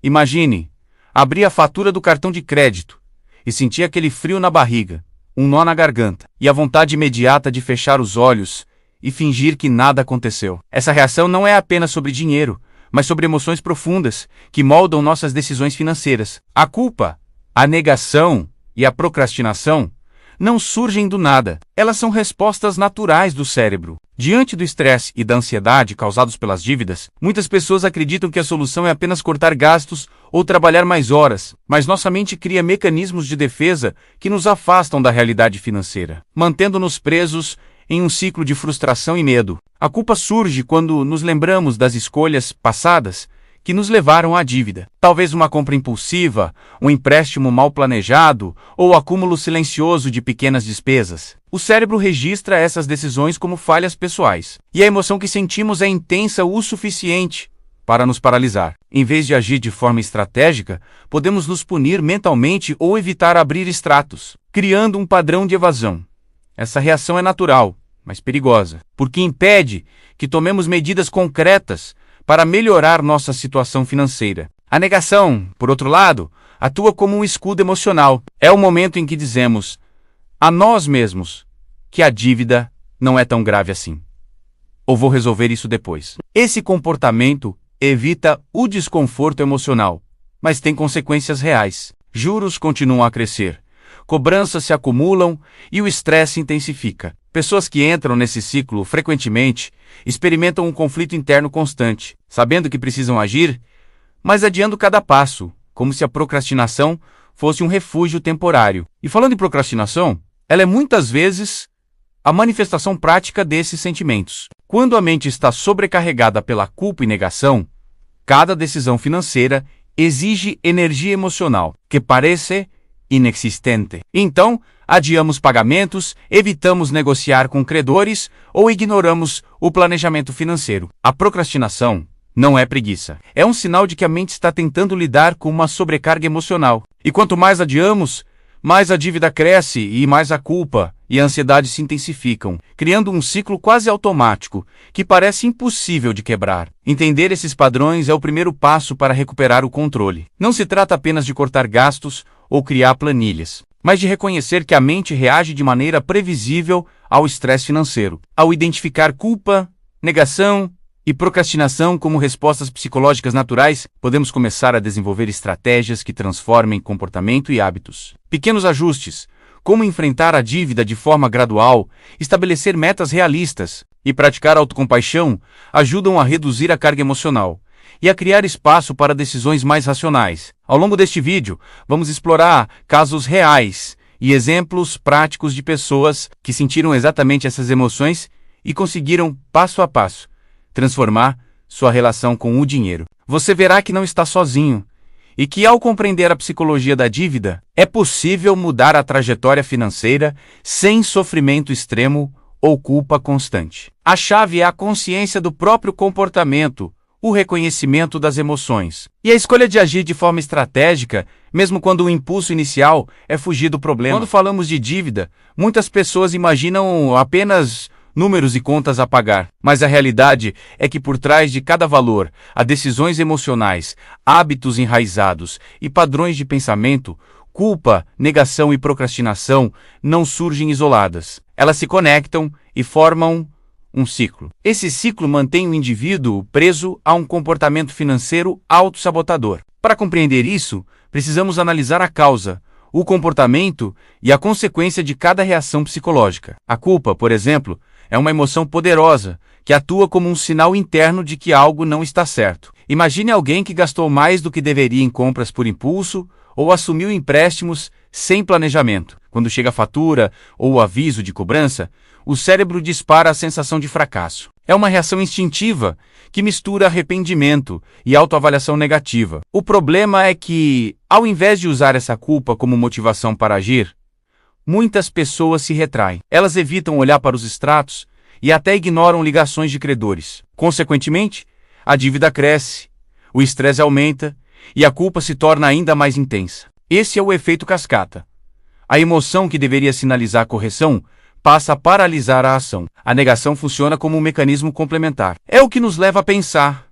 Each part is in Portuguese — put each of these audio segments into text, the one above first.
Imagine, abrir a fatura do cartão de crédito e sentir aquele frio na barriga, um nó na garganta e a vontade imediata de fechar os olhos e fingir que nada aconteceu. Essa reação não é apenas sobre dinheiro, mas sobre emoções profundas que moldam nossas decisões financeiras. A culpa, a negação e a procrastinação não surgem do nada. Elas são respostas naturais do cérebro. Diante do estresse e da ansiedade causados pelas dívidas, muitas pessoas acreditam que a solução é apenas cortar gastos ou trabalhar mais horas, mas nossa mente cria mecanismos de defesa que nos afastam da realidade financeira, mantendo-nos presos em um ciclo de frustração e medo. A culpa surge quando nos lembramos das escolhas passadas que nos levaram à dívida. Talvez uma compra impulsiva, um empréstimo mal planejado ou o acúmulo silencioso de pequenas despesas. O cérebro registra essas decisões como falhas pessoais, e a emoção que sentimos é intensa o suficiente para nos paralisar. Em vez de agir de forma estratégica, podemos nos punir mentalmente ou evitar abrir extratos, criando um padrão de evasão. Essa reação é natural, mas perigosa, porque impede que tomemos medidas concretas para melhorar nossa situação financeira. A negação, por outro lado, atua como um escudo emocional. É o momento em que dizemos a nós mesmos que a dívida não é tão grave assim. Ou vou resolver isso depois. Esse comportamento evita o desconforto emocional, mas tem consequências reais. Juros continuam a crescer, cobranças se acumulam e o estresse intensifica. Pessoas que entram nesse ciclo frequentemente experimentam um conflito interno constante, sabendo que precisam agir, mas adiando cada passo, como se a procrastinação fosse um refúgio temporário. E falando em procrastinação, ela é muitas vezes a manifestação prática desses sentimentos. Quando a mente está sobrecarregada pela culpa e negação, cada decisão financeira exige energia emocional, que parece inexistente. Então, adiamos pagamentos, evitamos negociar com credores ou ignoramos o planejamento financeiro. A procrastinação não é preguiça. É um sinal de que a mente está tentando lidar com uma sobrecarga emocional. E quanto mais adiamos, mais a dívida cresce e mais a culpa e a ansiedade se intensificam, criando um ciclo quase automático que parece impossível de quebrar. Entender esses padrões é o primeiro passo para recuperar o controle. Não se trata apenas de cortar gastos ou criar planilhas, mas de reconhecer que a mente reage de maneira previsível ao estresse financeiro. Ao identificar culpa, negação e procrastinação como respostas psicológicas naturais, podemos começar a desenvolver estratégias que transformem comportamento e hábitos. Pequenos ajustes, como enfrentar a dívida de forma gradual, estabelecer metas realistas e praticar autocompaixão, ajudam a reduzir a carga emocional e a criar espaço para decisões mais racionais. Ao longo deste vídeo, vamos explorar casos reais e exemplos práticos de pessoas que sentiram exatamente essas emoções e conseguiram, passo a passo, transformar sua relação com o dinheiro. Você verá que não está sozinho e que, ao compreender a psicologia da dívida, é possível mudar a trajetória financeira sem sofrimento extremo ou culpa constante. A chave é a consciência do próprio comportamento, o reconhecimento das emoções e a escolha de agir de forma estratégica, mesmo quando o impulso inicial é fugir do problema. Quando falamos de dívida, muitas pessoas imaginam apenas números e contas a pagar, mas a realidade é que por trás de cada valor há decisões emocionais, hábitos enraizados e padrões de pensamento. Culpa, negação e procrastinação não surgem isoladas. Elas se conectam e formam um ciclo. Esse ciclo mantém o indivíduo preso a um comportamento financeiro autossabotador. Para compreender isso, precisamos analisar a causa, o comportamento e a consequência de cada reação psicológica. A culpa, por exemplo, é uma emoção poderosa que atua como um sinal interno de que algo não está certo. Imagine alguém que gastou mais do que deveria em compras por impulso ou assumiu empréstimos sem planejamento. Quando chega a fatura ou o aviso de cobrança, o cérebro dispara a sensação de fracasso. É uma reação instintiva que mistura arrependimento e autoavaliação negativa. O problema é que, ao invés de usar essa culpa como motivação para agir, muitas pessoas se retraem. Elas evitam olhar para os extratos e até ignoram ligações de credores. Consequentemente, a dívida cresce, o estresse aumenta e a culpa se torna ainda mais intensa. Esse é o efeito cascata. A emoção que deveria sinalizar a correção passa a paralisar a ação. A negação funciona como um mecanismo complementar. É o que nos leva a pensar: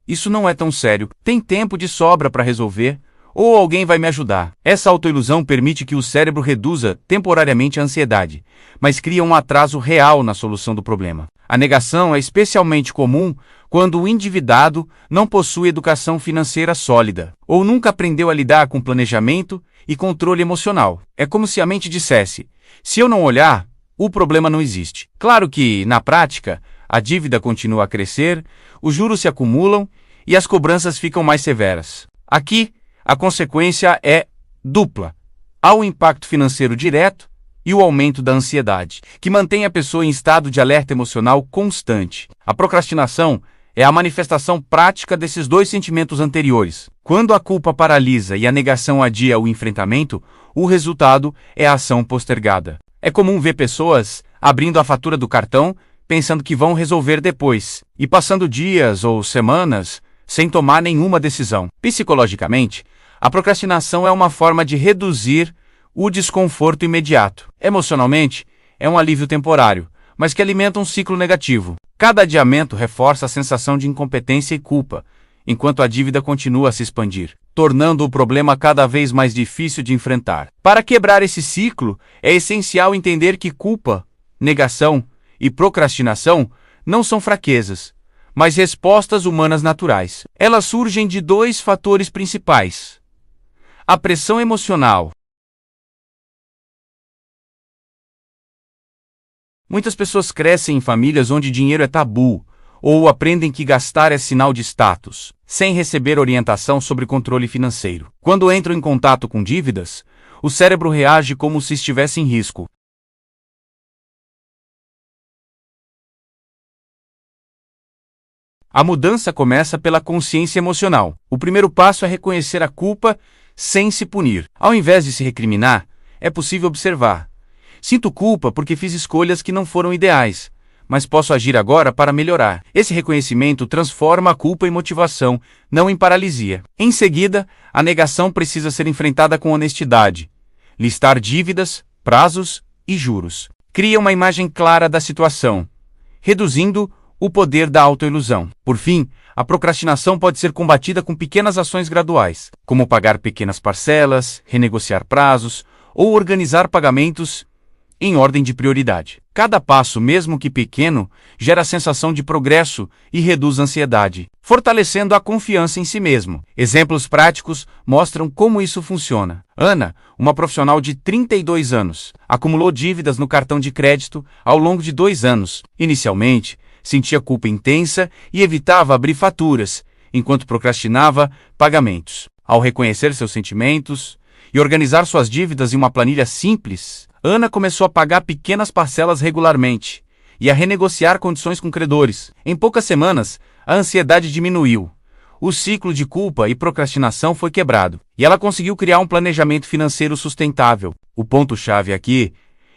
isso não é tão sério, tem tempo de sobra para resolver, ou alguém vai me ajudar. Essa autoilusão permite que o cérebro reduza temporariamente a ansiedade, mas cria um atraso real na solução do problema. A negação é especialmente comum quando o endividado não possui educação financeira sólida, ou nunca aprendeu a lidar com planejamento e controle emocional. É como se a mente dissesse: se eu não olhar, o problema não existe. Claro que, na prática, a dívida continua a crescer, os juros se acumulam e as cobranças ficam mais severas. Aqui, a consequência é dupla. Há o impacto financeiro direto e o aumento da ansiedade, que mantém a pessoa em estado de alerta emocional constante. A procrastinação é a manifestação prática desses dois sentimentos anteriores. Quando a culpa paralisa e a negação adia o enfrentamento, o resultado é a ação postergada. É comum ver pessoas abrindo a fatura do cartão pensando que vão resolver depois, e passando dias ou semanas sem tomar nenhuma decisão. Psicologicamente, a procrastinação é uma forma de reduzir o desconforto imediato. Emocionalmente, é um alívio temporário, mas que alimenta um ciclo negativo. Cada adiamento reforça a sensação de incompetência e culpa, enquanto a dívida continua a se expandir, tornando o problema cada vez mais difícil de enfrentar. Para quebrar esse ciclo, é essencial entender que culpa, negação e procrastinação não são fraquezas, mas respostas humanas naturais. Elas surgem de dois fatores principais: a pressão emocional. Muitas pessoas crescem em famílias onde dinheiro é tabu, ou aprendem que gastar é sinal de status, sem receber orientação sobre controle financeiro. Quando entram em contato com dívidas, o cérebro reage como se estivesse em risco. A mudança começa pela consciência emocional. O primeiro passo é reconhecer a culpa sem se punir. Ao invés de se recriminar, é possível observar: sinto culpa porque fiz escolhas que não foram ideais, mas posso agir agora para melhorar. Esse reconhecimento transforma a culpa em motivação, não em paralisia. Em seguida, a negação precisa ser enfrentada com honestidade. Listar dívidas, prazos e juros. Cria uma imagem clara da situação, reduzindo o poder da autoilusão. Por fim, a procrastinação pode ser combatida com pequenas ações graduais, como pagar pequenas parcelas, renegociar prazos ou organizar pagamentos em ordem de prioridade. Cada passo, mesmo que pequeno, gera a sensação de progresso e reduz a ansiedade, fortalecendo a confiança em si mesmo. Exemplos práticos mostram como isso funciona. Ana, uma profissional de 32 anos, acumulou dívidas no cartão de crédito ao longo de 2 anos. Inicialmente, sentia culpa intensa e evitava abrir faturas, enquanto procrastinava pagamentos. Ao reconhecer seus sentimentos e organizar suas dívidas em uma planilha simples, Ana começou a pagar pequenas parcelas regularmente e a renegociar condições com credores. Em poucas semanas, a ansiedade diminuiu. O ciclo de culpa e procrastinação foi quebrado, e ela conseguiu criar um planejamento financeiro sustentável. O ponto-chave aqui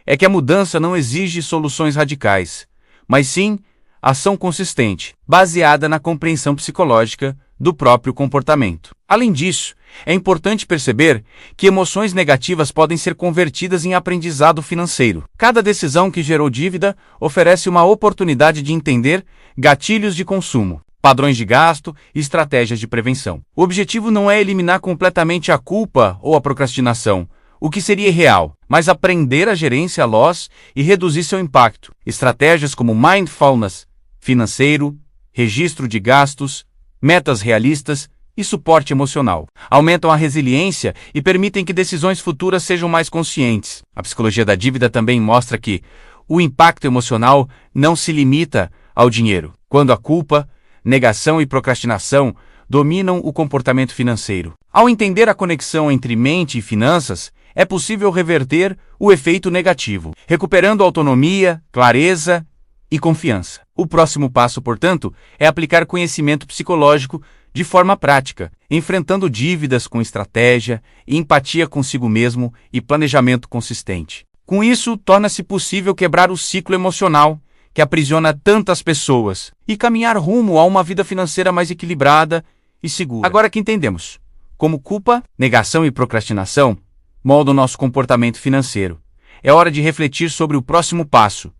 é que a mudança não exige soluções radicais, mas sim ação consistente, baseada na compreensão psicológica do próprio comportamento. Além disso, é importante perceber que emoções negativas podem ser convertidas em aprendizado financeiro. Cada decisão que gerou dívida oferece uma oportunidade de entender gatilhos de consumo, padrões de gasto e estratégias de prevenção. O objetivo não é eliminar completamente a culpa ou a procrastinação, o que seria irreal, mas aprender a gerência loss e reduzir seu impacto. Estratégias como mindfulness financeiro, registro de gastos, metas realistas e suporte emocional aumentam a resiliência e permitem que decisões futuras sejam mais conscientes. A psicologia da dívida também mostra que o impacto emocional não se limita ao dinheiro. Quando a culpa, negação e procrastinação dominam o comportamento financeiro. Ao entender a conexão entre mente e finanças, é possível reverter o efeito negativo, recuperando autonomia, clareza e confiança. O próximo passo, portanto, é aplicar conhecimento psicológico de forma prática, enfrentando dívidas com estratégia, empatia consigo mesmo e planejamento consistente. Com isso, torna-se possível quebrar o ciclo emocional que aprisiona tantas pessoas e caminhar rumo a uma vida financeira mais equilibrada e segura. Agora que entendemos como culpa, negação e procrastinação moldam nosso comportamento financeiro, é hora de refletir sobre o próximo passo.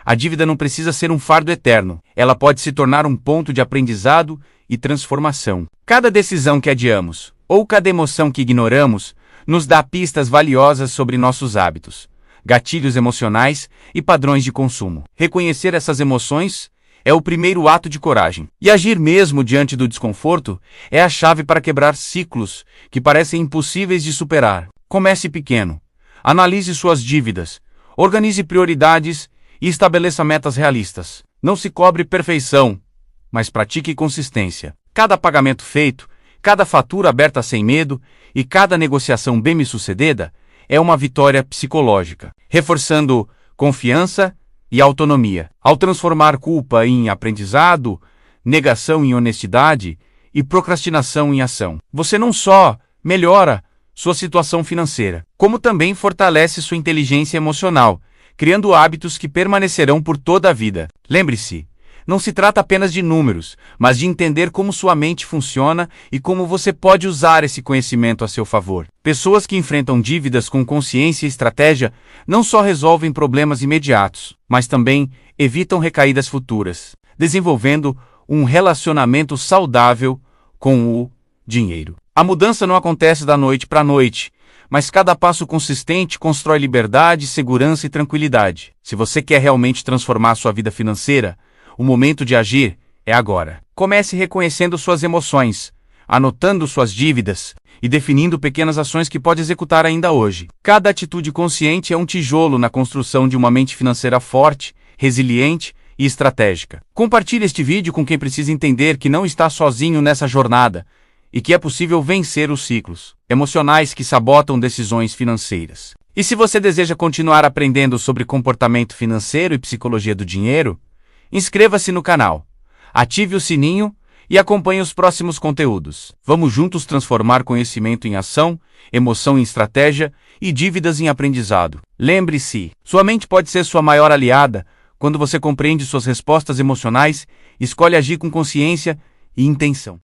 A dívida não precisa ser um fardo eterno. Ela pode se tornar um ponto de aprendizado e transformação. Cada decisão que adiamos, ou cada emoção que ignoramos, nos dá pistas valiosas sobre nossos hábitos, gatilhos emocionais e padrões de consumo. Reconhecer essas emoções é o primeiro ato de coragem. E agir mesmo diante do desconforto é a chave para quebrar ciclos que parecem impossíveis de superar. Comece pequeno. Analise suas dívidas, organize prioridades e estabeleça metas realistas. Não se cobre perfeição, mas pratique consistência. Cada pagamento feito, cada fatura aberta sem medo e cada negociação bem-sucedida é uma vitória psicológica, reforçando confiança e autonomia. Ao transformar culpa em aprendizado, negação em honestidade e procrastinação em ação, você não só melhora sua situação financeira, como também fortalece sua inteligência emocional, criando hábitos que permanecerão por toda a vida. Lembre-se, não se trata apenas de números, mas de entender como sua mente funciona e como você pode usar esse conhecimento a seu favor. Pessoas que enfrentam dívidas com consciência e estratégia não só resolvem problemas imediatos, mas também evitam recaídas futuras, desenvolvendo um relacionamento saudável com o dinheiro. A mudança não acontece da noite para a noite, mas cada passo consistente constrói liberdade, segurança e tranquilidade. Se você quer realmente transformar sua vida financeira, o momento de agir é agora. Comece reconhecendo suas emoções, anotando suas dívidas e definindo pequenas ações que pode executar ainda hoje. Cada atitude consciente é um tijolo na construção de uma mente financeira forte, resiliente e estratégica. Compartilhe este vídeo com quem precisa entender que não está sozinho nessa jornada e que é possível vencer os ciclos emocionais que sabotam decisões financeiras. E se você deseja continuar aprendendo sobre comportamento financeiro e psicologia do dinheiro, inscreva-se no canal, ative o sininho e acompanhe os próximos conteúdos. Vamos juntos transformar conhecimento em ação, emoção em estratégia e dívidas em aprendizado. Lembre-se, sua mente pode ser sua maior aliada quando você compreende suas respostas emocionais, escolhe agir com consciência e intenção.